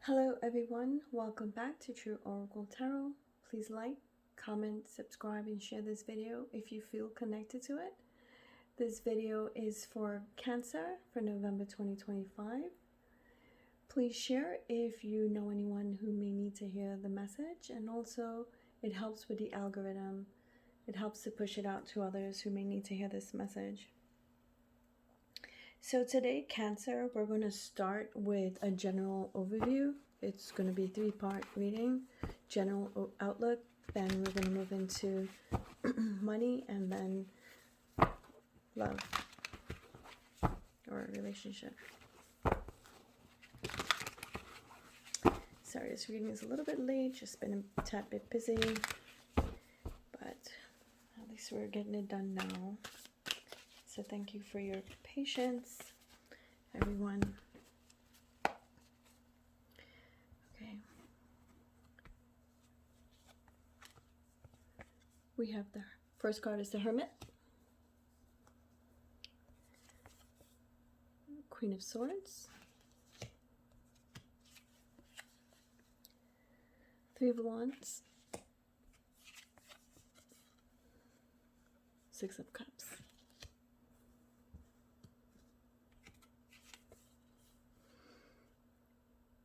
Hello everyone, welcome back to True Oracle Tarot. Please like, comment, subscribe, and share this video if you feel connected to it. This video is for Cancer for November 2025. Please share if you know anyone who may need to hear the message, and also it helps with the algorithm. It helps to push it out to others who may need to hear this message. So today, Cancer, we're going to start with a general overview. It's going to be a three-part reading, general outlook, then we're going to move into money, and then love or relationship. Sorry, this reading is a little bit late, just been a tad bit busy, but at least we're getting it done now. So thank you for your patience, everyone. Okay. We have the first card is the Hermit, Queen of Swords, Three of Wands, Six of Cups.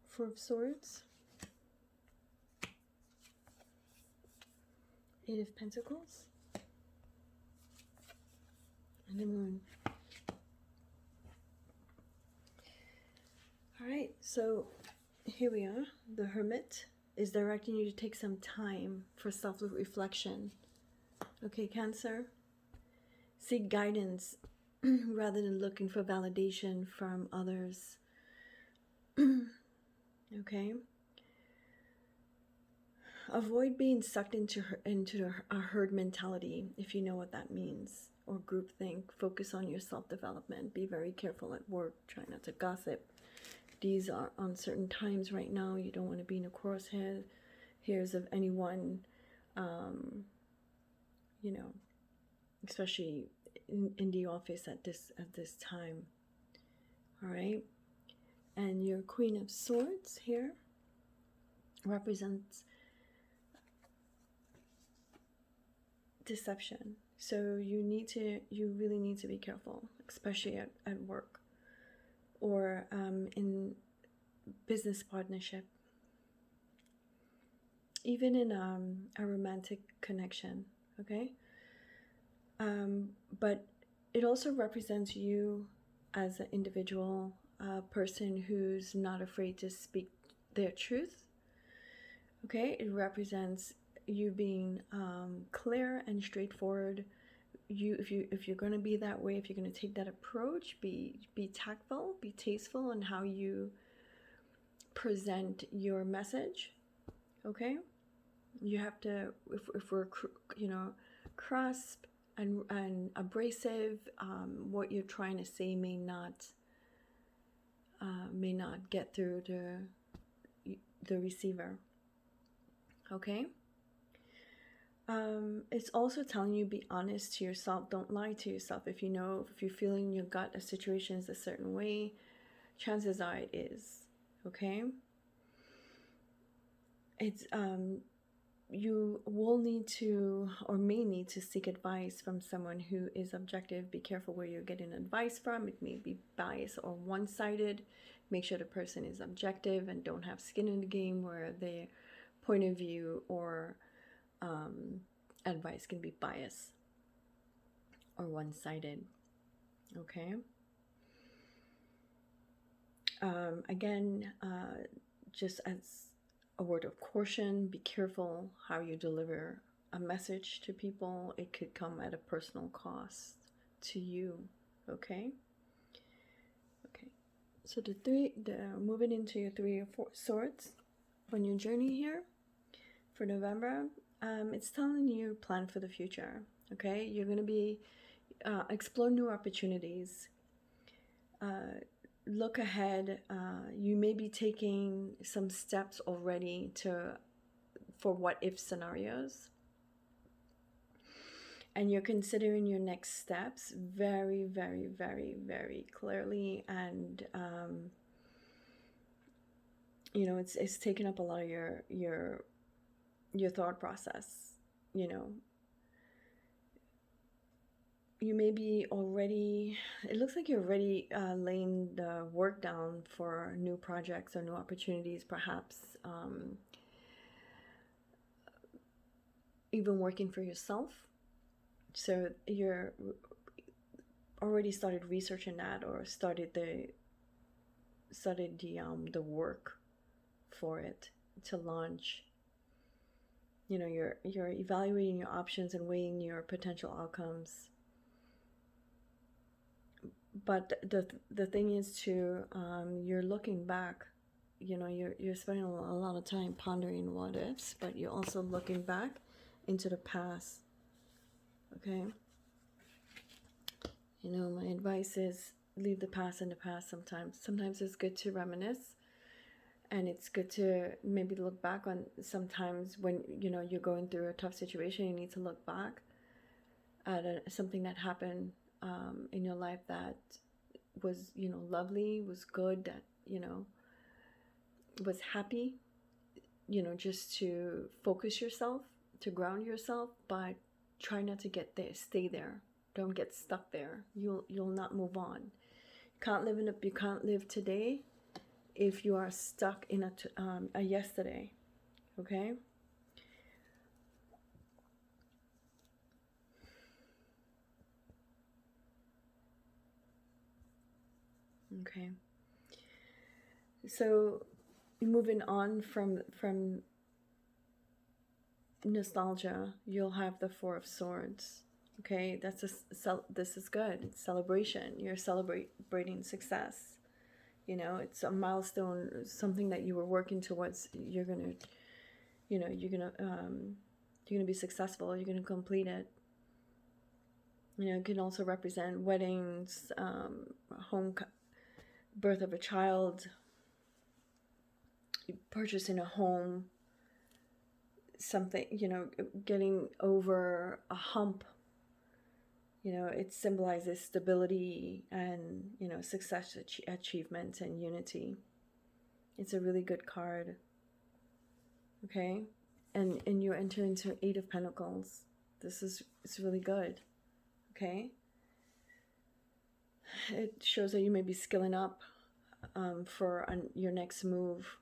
Four of Swords, Eight of Pentacles, and the Moon. Alright, so here we are. The Hermit is directing you to take some time for self-reflection. Okay, Cancer? Seek guidance rather than looking for validation from others. Okay? Avoid being sucked into a herd mentality, if you know what that means, or groupthink. Focus on your self-development. Be very careful at work. Try not to gossip. These are uncertain times right now. You don't want to be in a crosshairs of anyone, you know, especially in the office at this time. All right, and your Queen of Swords here represents deception. So you really need to be careful, especially at work or in business partnership, even in a romantic connection. Okay, but it also represents you as an individual person who's not afraid to speak their truth. Okay, it represents you being clear and straightforward. If you're going to be that way, if you're going to take that approach, be tactful, be tasteful in how you present your message. Okay, you have to, if we're crisp and abrasive, what you're trying to say may not get through the receiver. Okay. It's also telling you be honest to yourself. Don't lie to yourself. If you're feeling your gut a situation is a certain way, chances are it is. Okay. It's you will need to or may need to seek advice from someone who is objective. Be careful where you're getting advice from. It may be biased or one-sided. Make sure the person is objective and don't have skin in the game where their point of view or advice can be biased or one-sided. Okay. Again, just as a word of caution, be careful how you deliver a message to people. It could come at a personal cost to you. Okay. Okay. So moving into your Three of Swords on your journey here for November. It's telling you plan for the future. Okay, you're going to be explore new opportunities. Look ahead. You may be taking some steps already for what if scenarios, and you're considering your next steps very, very, very, very clearly and you know, it's taken up a lot of your thought process. You know, you may be already, it looks like you're already laying the work down for new projects or new opportunities, perhaps even working for yourself. So you're already started researching that, or started the work for it to launch. You know, you're evaluating your options and weighing your potential outcomes. But the thing is too, you're looking back. You know, you're spending a lot of time pondering what ifs, but you're also looking back into the past. Okay. You know, my advice is leave the past in the past. Sometimes it's good to reminisce, and it's good to maybe look back on sometimes when, you know, you're going through a tough situation. You need to look back at something that happened in your life that was, you know, lovely, was good, that, you know, was happy, you know, just to focus yourself, to ground yourself, but try not to get there, stay there. Don't get stuck there. You'll not move on. You can't live today if you are stuck in a yesterday. Okay. Okay. So moving on from nostalgia, you'll have the Four of Swords. Okay, this is good. It's celebration. You're celebrating success. You know, it's a milestone, something that you were working towards. You're gonna, you know, you're gonna be successful. You're gonna complete it. You know, it can also represent weddings, birth of a child, purchasing a home, something, you know, getting over a hump. You know, it symbolizes stability and, you know, success, achievement, and unity. It's a really good card. Okay. And you enter into Eight of Pentacles. It's really good. Okay. It shows that you may be skilling up for your next move.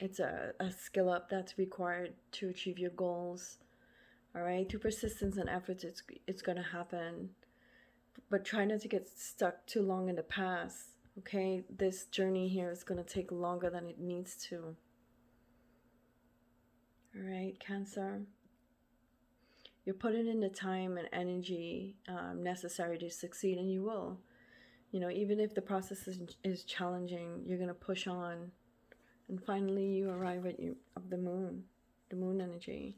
It's a skill up that's required to achieve your goals. All right, through persistence and efforts, it's going to happen. But try not to get stuck too long in the past. Okay, this journey here is going to take longer than it needs to. All right, Cancer. You're putting in the time and energy necessary to succeed, and you will. You know, even if the process is challenging, you're going to push on. And finally, you arrive at the moon energy.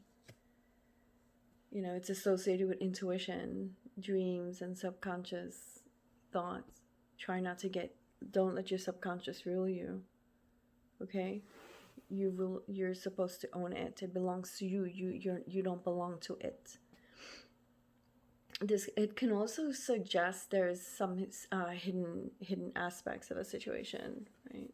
You know, it's associated with intuition, dreams, and subconscious thoughts. Don't let your subconscious rule you. Okay? You're supposed to own it. It belongs to you. You don't belong to it. It can also suggest there's some hidden aspects of a situation, right?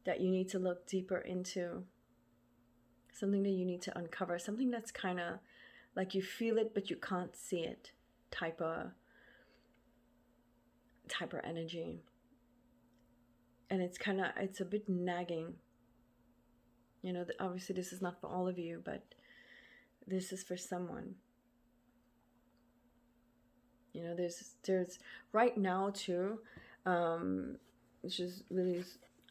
That you need to look deeper into. Something that you need to uncover. Something that's kind of like you feel it but you can't see it type of energy. And it's a bit nagging. You know, obviously this is not for all of you, but this is for someone. You know, there's right now too, which is really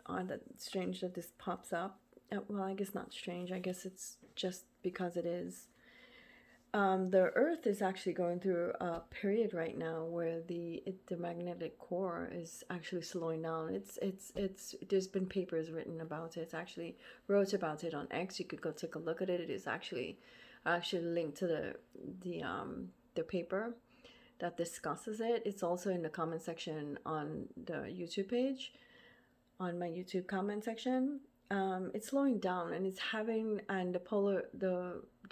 odd, that strange that this pops up. Well, I guess not strange. I guess it's just because it is. The Earth is actually going through a period right now where the magnetic core is actually slowing down. It's there's been papers written about it. Actually wrote about it on X. You could go take a look at it. It is actually linked to the paper that discusses it. It's also in the comment section on the YouTube page, on my YouTube comment section. It's slowing down, and the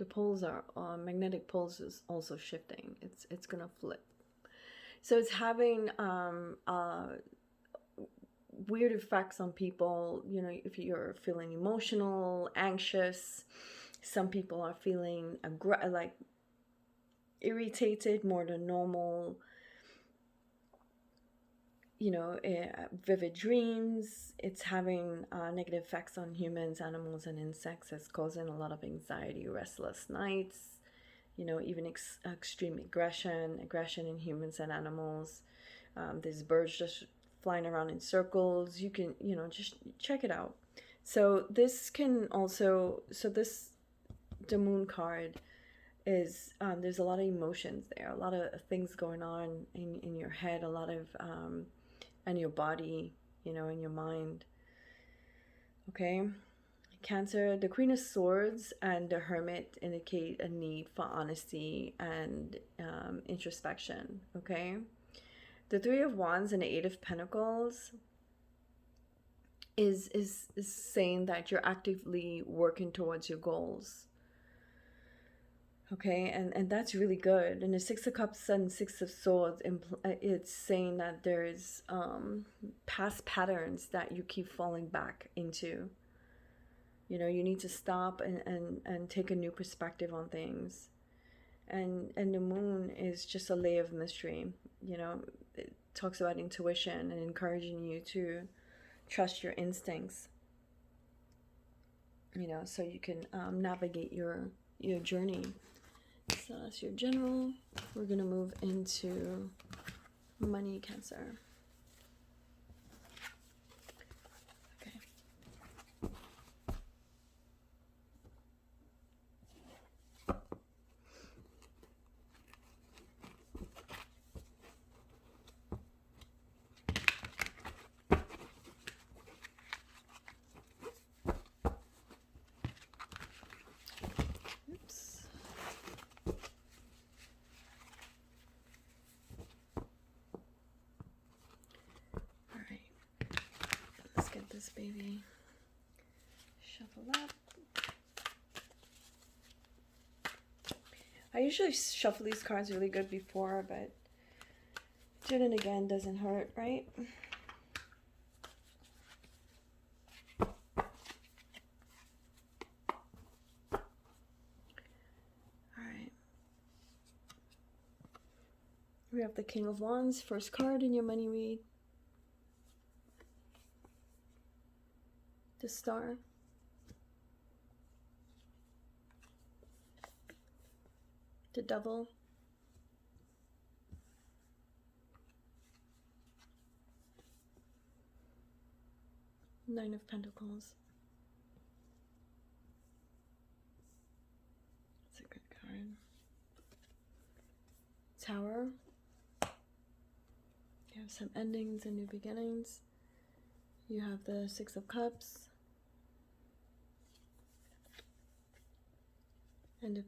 poles are magnetic poles is also shifting. It's gonna flip, so it's having weird effects on people. You know, if you're feeling emotional, anxious, some people are feeling like irritated more than normal. You know, vivid dreams. It's having negative effects on humans, animals, and insects. It's causing a lot of anxiety, restless nights. You know, even extreme aggression in humans and animals. There's birds just flying around in circles. You can, you know, just check it out. So this can also, the moon card is, there's a lot of emotions there, a lot of things going on in your head, a lot of, and your body, you know, in your mind. Okay. Cancer, the Queen of Swords and the Hermit indicate a need for honesty and introspection. Okay. The Three of Wands and the Eight of Pentacles is saying that you're actively working towards your goals. Okay, and that's really good. And the Six of Cups and Six of Swords, it's saying that there's past patterns that you keep falling back into. You know, you need to stop and take a new perspective on things. And the moon is just a layer of mystery. You know, it talks about intuition and encouraging you to trust your instincts. You know, so you can navigate your journey. So that's your general. We're going to move into money, Cancer. Okay. Oops. Let's get this baby shuffled up. I usually shuffle these cards really good before, but doing it again doesn't hurt, right? Alright. We have the King of Wands, first card in your money read. The Star. The Devil. Nine of Pentacles. That's a good card. Tower. You have some endings and new beginnings. You have the Six of Cups. And the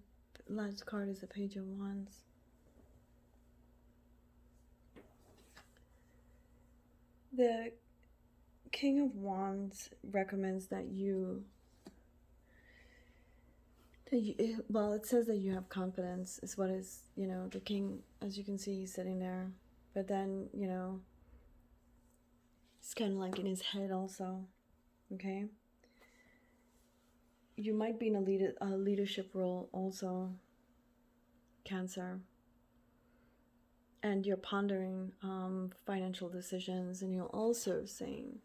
last card is the Page of Wands. The King of Wands recommends that well, it says that you have confidence is what is, you know, the king, as you can see, he's sitting there. But then, you know, it's kind of like in his head also, okay? You might be in a leadership role also, Cancer. And you're pondering financial decisions, and you're also saying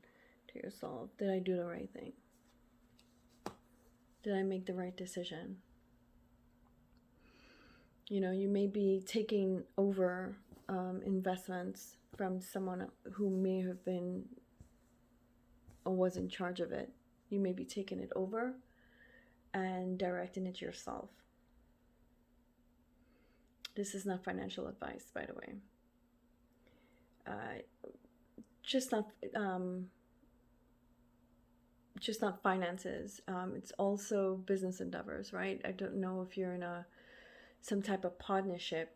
to yourself, did I do the right thing? Did I make the right decision? You know, you may be taking over investments from someone who may have been or was in charge of it. You may be taking it over and directing it yourself. This is not financial advice, by the way. Just not finances. It's also business endeavors, right? I don't know if you're in some type of partnership.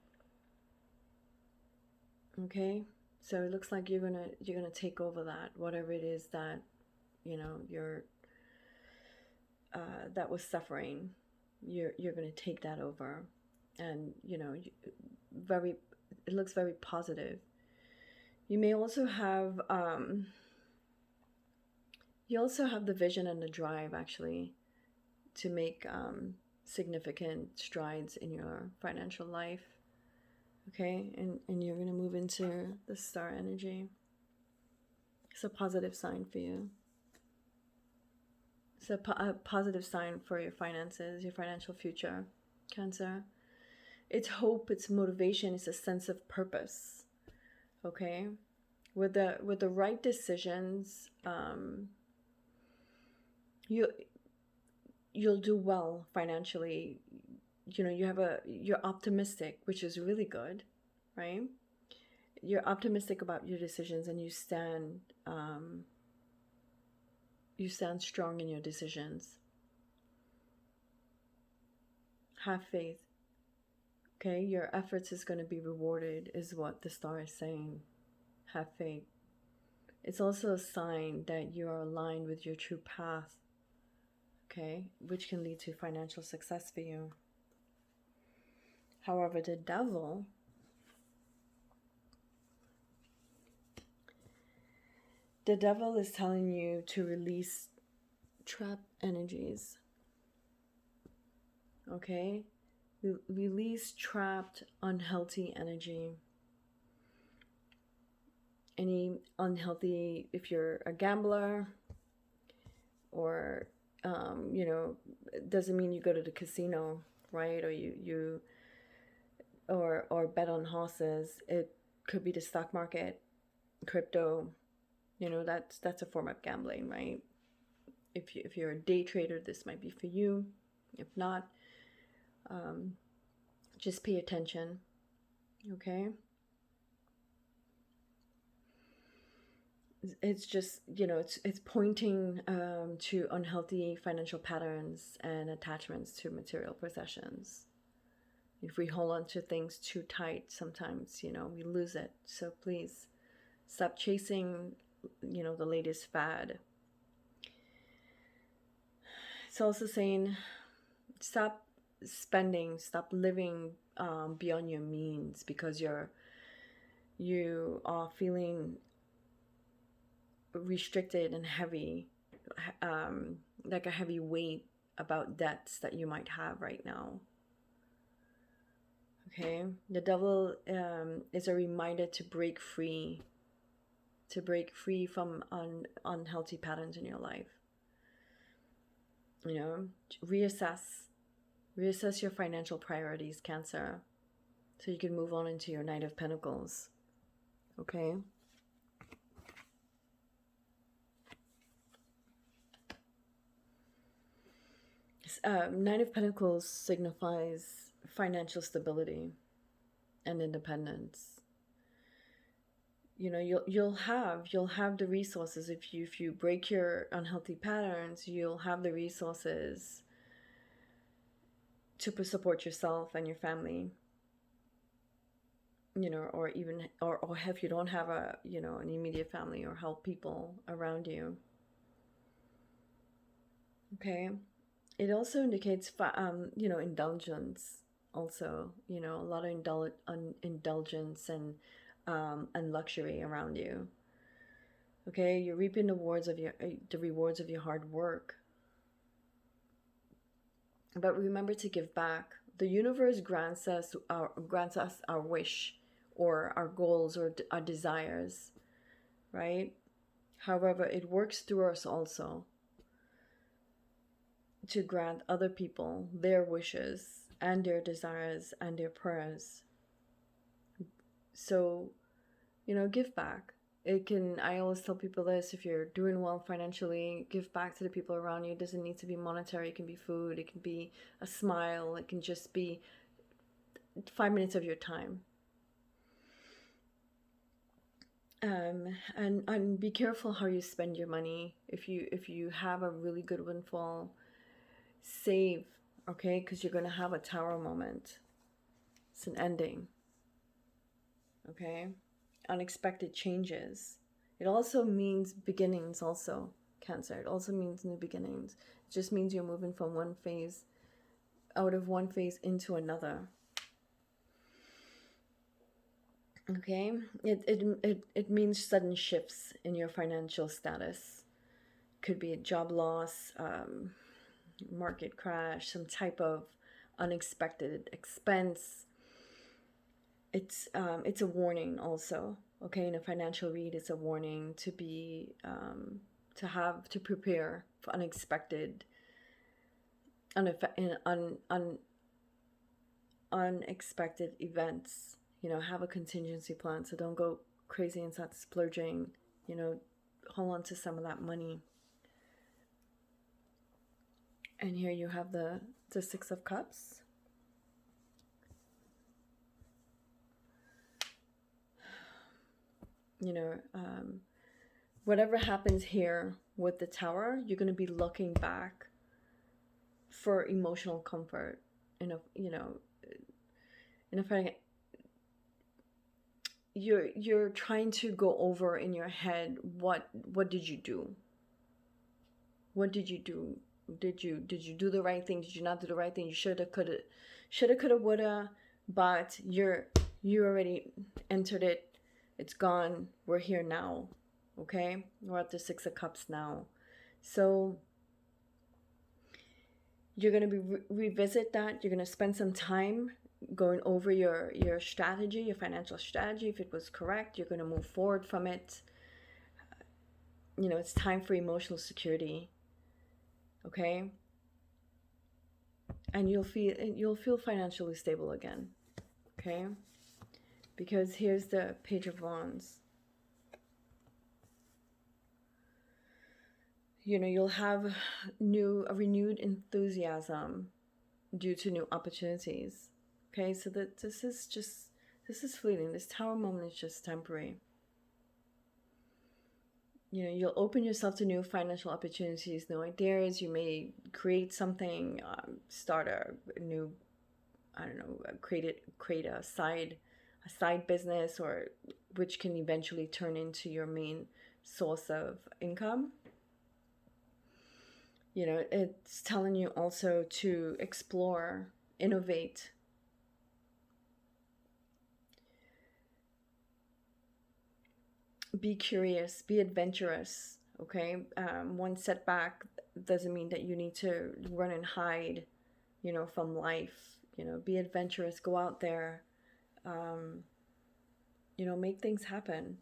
Okay, so it looks like you're gonna take over that, whatever it is that, you know, you're that was suffering. You're gonna take that over, and you know, it looks very positive. You may also have You also have the vision and the drive, actually, to make significant strides in your financial life. Okay, and you're going to move into the star energy. It's a positive sign for you. It's a positive sign for your finances, your financial future, Cancer. It's hope, it's motivation, it's a sense of purpose. Okay, with the right decisions, you'll do well financially. You know, you're optimistic, which is really good, right? You're optimistic about your decisions, and you stand strong in your decisions. Have faith. Okay, your efforts is going to be rewarded, is what the star is saying. Have faith. It's also a sign that you are aligned with your true path, okay, which can lead to financial success for you. However, the devil is telling you to release trapped energies. Okay? Release trapped, unhealthy energy. Any unhealthy, if you're a gambler, or you know, it doesn't mean you go to the casino, right? Or you or bet on horses. It could be the stock market, crypto. You know, that's a form of gambling, right? If you're a day trader, this might be for you. If not, just pay attention, okay? It's just, you know, it's pointing to unhealthy financial patterns and attachments to material possessions. If we hold on to things too tight, sometimes, you know, we lose it. So please stop chasing, you know, the latest fad. It's also saying stop spending, stop living beyond your means, because you are feeling restricted and heavy, like a heavy weight about debts that you might have right now. Okay, the devil is a reminder to break free from unhealthy patterns in your life. You know, reassess your financial priorities, Cancer, so you can move on into your Knight of Pentacles. Okay. Knight of Pentacles signifies financial stability and independence. You know, you'll have the resources. If you break your unhealthy patterns, you'll have the resources to support yourself and your family. You know, or even or if you don't have a, you know, an immediate family, or help people around you. Okay. It also indicates, you know, indulgence. Also, you know, a lot of indulgence and luxury around you. Okay, you're reaping the rewards of your hard work. But remember to give back. The universe grants us our wish, or our goals, or our desires, right? However, it works through us also to grant other people their wishes and their desires and their prayers. So, you know, give back. I always tell people this: if you're doing well financially, give back to the people around you. It doesn't need to be monetary. It can be food, it can be a smile, it can just be 5 minutes of your time. And be careful how you spend your money. If you have a really good windfall, save, okay? Because you're going to have a tower moment. It's an ending, okay? Unexpected changes. It also means beginnings also, Cancer. It also means new beginnings. It just means you're moving from out of one phase into another. Okay? It means sudden shifts in your financial status. Could be a job loss, market crash, some type of unexpected expense. It's a warning also. Okay, in a financial read, it's a warning to be to prepare for unexpected, unexpected events. Have a contingency plan, so don't go crazy and start splurging. Hold on to some of that money. And here you have the Six of Cups. Whatever happens here with the Tower, you're going to be looking back for emotional comfort. You're trying to go over in your head what did you do? What did you do? Did you do the right thing? Did you not do the right thing? You shoulda, coulda, woulda, but you already entered it. It's gone. We're here now. Okay? We're at the Six of Cups now. So you're going to revisit that. You're going to spend some time going over your strategy, your financial strategy. If it was correct, you're going to move forward from it. It's time for emotional security. Okay? And you'll feel financially stable again. Okay? Because here's the Page of Wands. You'll have a renewed enthusiasm due to new opportunities. Okay, so this is fleeting. This Tower moment is just temporary. You'll open yourself to new financial opportunities, new ideas. You may create something, start a new, I don't know, create a side business, or which can eventually turn into your main source of income. It's telling you also to explore, innovate. Be curious, be adventurous, okay? One setback doesn't mean that you need to run and hide, from life. Be adventurous, go out there, make things happen.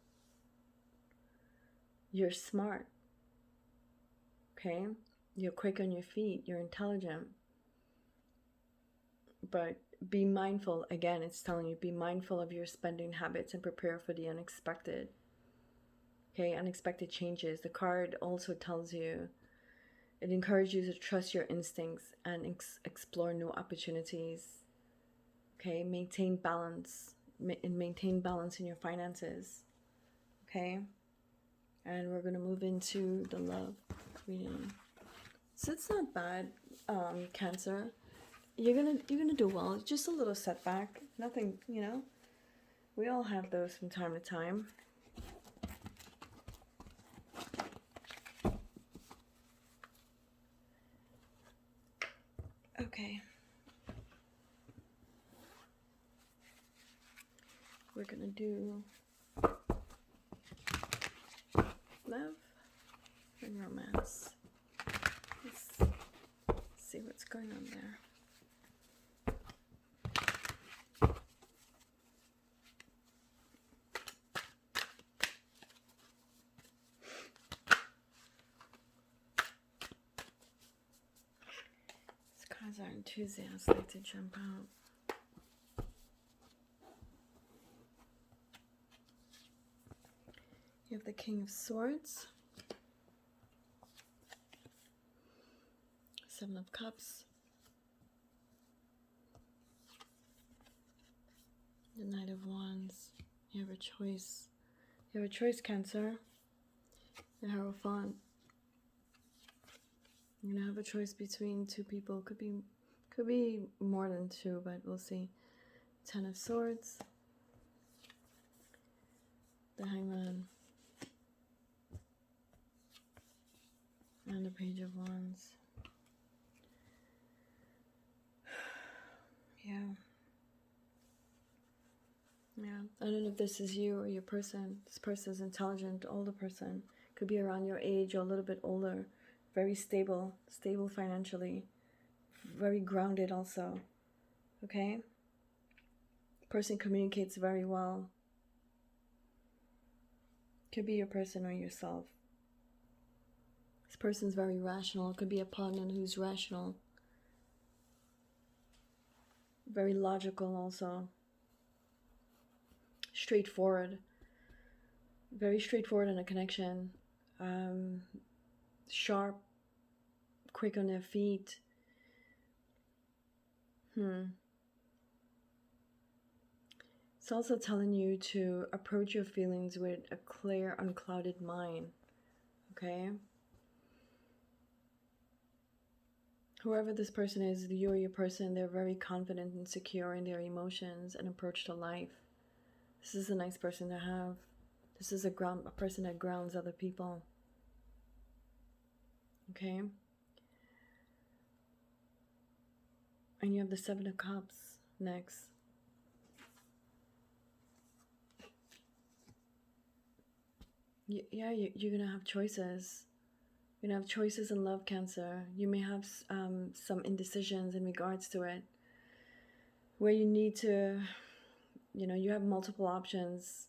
You're smart, okay? You're quick on your feet, you're intelligent. But be mindful, again, it's telling you, be mindful of your spending habits and prepare for the unexpected. Okay, unexpected changes. The card also tells you, it encourages you to trust your instincts and explore new opportunities. Okay, maintain balance in your finances. Okay, and we're gonna move into the love reading. So it's not bad, Cancer. You're gonna do well. It's just a little setback. Nothing, we all have those from time to time. Okay. We're gonna do love and romance. Let's see what's going on there. These cards are enthusiastic to jump out. You have the King of Swords, Seven of Cups, the Knight of Wands. You have a choice. You have a choice, Cancer. The Hierophant. You're gonna have a choice between two people. Could be more than two, but we'll see. Ten of Swords, the Hangman, and the Page of Wands. Yeah. I don't know if this is you or your person. This person is intelligent, older person. Could be around your age or a little bit older. Very stable financially. Very grounded also. Okay? Person communicates very well. Could be your person or yourself. This person's very rational. It could be a partner who's rational. Very logical also. Straightforward. Very straightforward in a connection. Sharp. Quick on their feet. It's also telling you to approach your feelings with a clear, unclouded mind. Okay? Whoever this person is, you or your person, they're very confident and secure in their emotions and approach to life. This is a nice person to have. This is a person that grounds other people. Okay? And you have the Seven of Cups next. Yeah, you're going to have choices. You're going to have choices in love, Cancer. You may have some indecisions in regards to it. Where you need to, you have multiple options.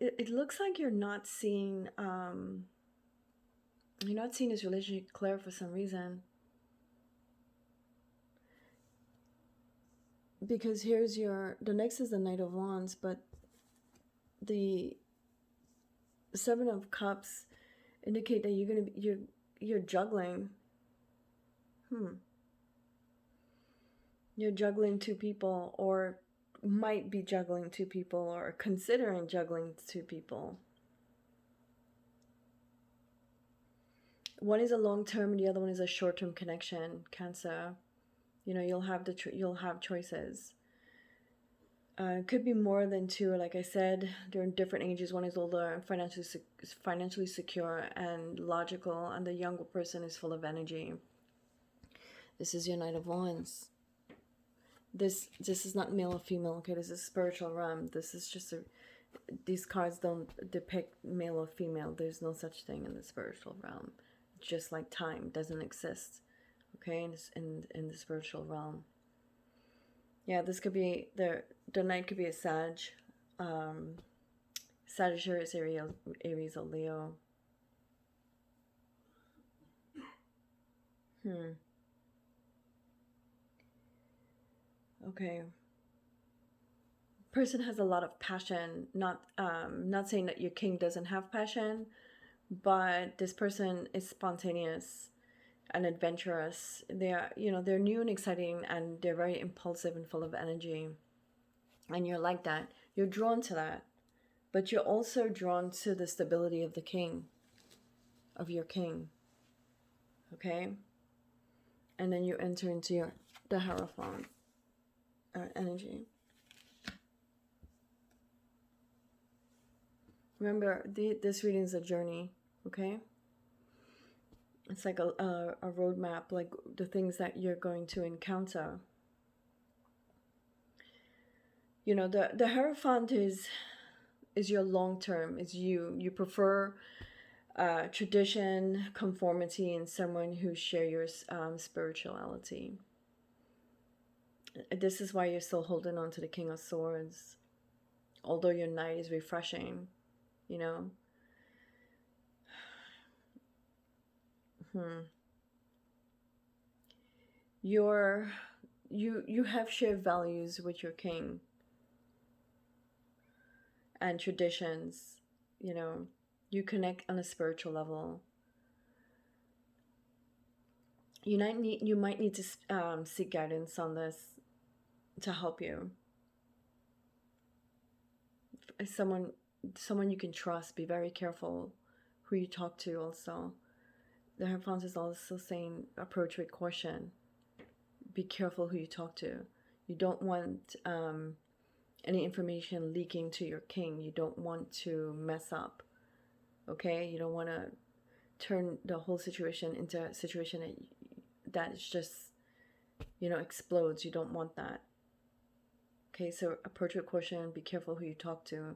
It looks like you're not seeing this relationship clear for some reason. Because here's the next is the Knight of Wands, but the Seven of Cups indicate that you're juggling. You're juggling two people, or might be juggling two people, or considering juggling two people. One is a long-term and the other one is a short-term connection, Cancer. You'll have choices. It could be more than two. Like I said, they're in different ages. One is older and financially secure and logical, and the younger person is full of energy. This is your Knight of Wands. This is not male or female, okay? This is spiritual realm. This is just these cards don't depict male or female. There's no such thing in the spiritual realm. Just like time doesn't exist, okay? In the spiritual realm. Yeah, this could be the Knight could be a Sagittarius, Aries, or Leo. Okay. Person has a lot of passion. Not saying that your king doesn't have passion, but this person is spontaneous and adventurous. They're new and exciting, and they're very impulsive and full of energy. And you're like that. You're drawn to that. But you're also drawn to the stability of your king. Okay? And then you enter into the Hierophant energy. Remember, this reading is a journey, okay? It's like a roadmap, like the things that you're going to encounter. The Hierophant is your long term, is you. You prefer tradition, conformity, and someone who share your spirituality. This is why you're still holding on to the King of Swords. Although your Knight is refreshing, You have shared values with your king and traditions. You connect on a spiritual level. You might need to seek guidance on this to help you. Someone you can trust. Be very careful who you talk to. Also, the Hierophant is also saying approach with caution. Be careful who you talk to. You don't want any information leaking to your king. You don't want to mess up. Okay, you don't want to turn the whole situation into a situation that is just explodes. You don't want that. Okay, so approach with caution. Be careful who you talk to.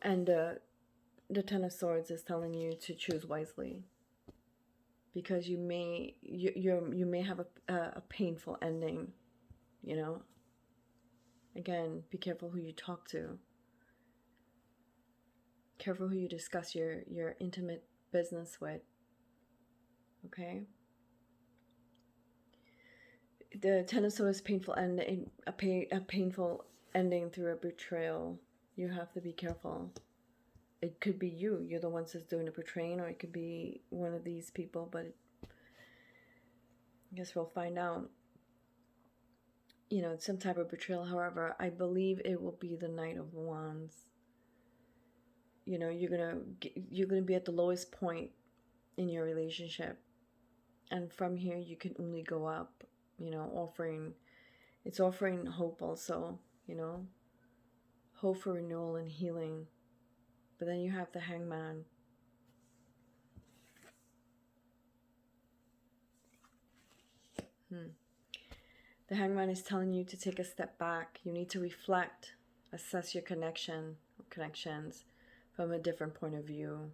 And the Ten of Swords is telling you to choose wisely, because you may have a painful ending. Again, be careful who you talk to. Careful who you discuss your intimate business with. Okay. The Ten of Swords, painful ending, a painful ending through a betrayal. You have to be careful. It could be you. You're the ones that's doing the betraying, or it could be one of these people, but I guess we'll find out. Some type of betrayal. However, I believe it will be the Knight of Wands. You're gonna be at the lowest point in your relationship, and from here you can only go up. It's offering hope also. Hope for renewal and healing. But then you have the Hangman. The Hangman is telling you to take a step back. You need to reflect, assess your connections from a different point of view.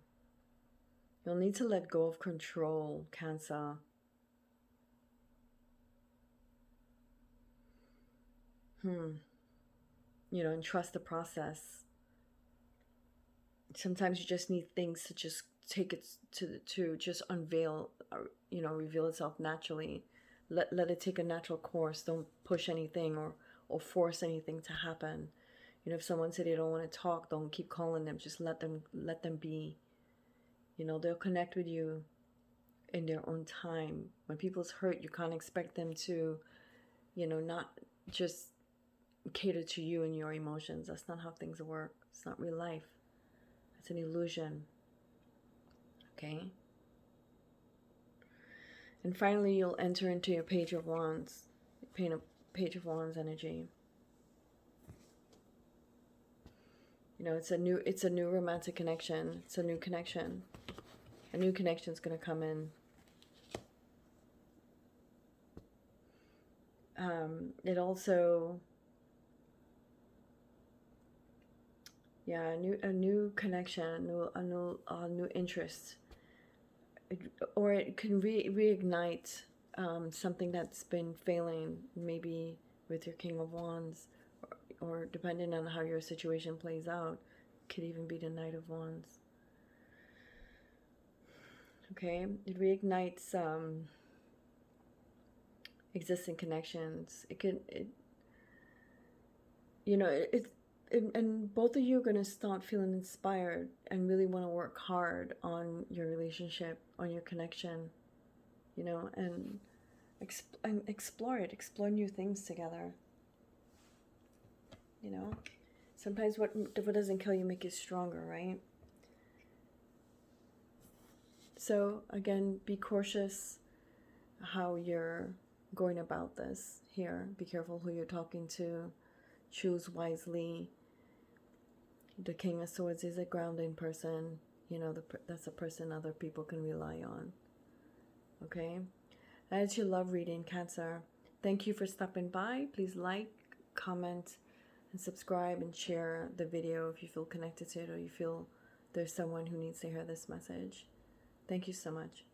You'll need to let go of control, Cancer. And trust the process. Sometimes you just need things to just take it to just unveil, reveal itself naturally. Let it take a natural course. Don't push anything or force anything to happen. If someone said they don't want to talk, don't keep calling them. Just let them be. They'll connect with you in their own time. When people's hurt, you can't expect them to, not just cater to you and your emotions. That's not how things work. It's not real life. It's an illusion. Okay? And finally, you'll enter into your Page of Wands. Page of Wands energy. It's a new romantic connection. It's a new connection. A new connection's going to come in. It also, a new connection, a new interest, or it can reignite something that's been failing, maybe with your King of Wands, or depending on how your situation plays out, could even be the Knight of Wands. Okay, it reignites existing connections. And both of you are going to start feeling inspired and really want to work hard on your relationship, on your connection, and explore new things together. Sometimes what doesn't kill you make you stronger, right? So again, be cautious how you're going about this here. Be careful who you're talking to. Choose wisely. The King of Swords is a grounding person. That's a person other people can rely on. Okay? That's your love reading, Cancer. Thank you for stopping by. Please like, comment, and subscribe and share the video if you feel connected to it, or you feel there's someone who needs to hear this message. Thank you so much.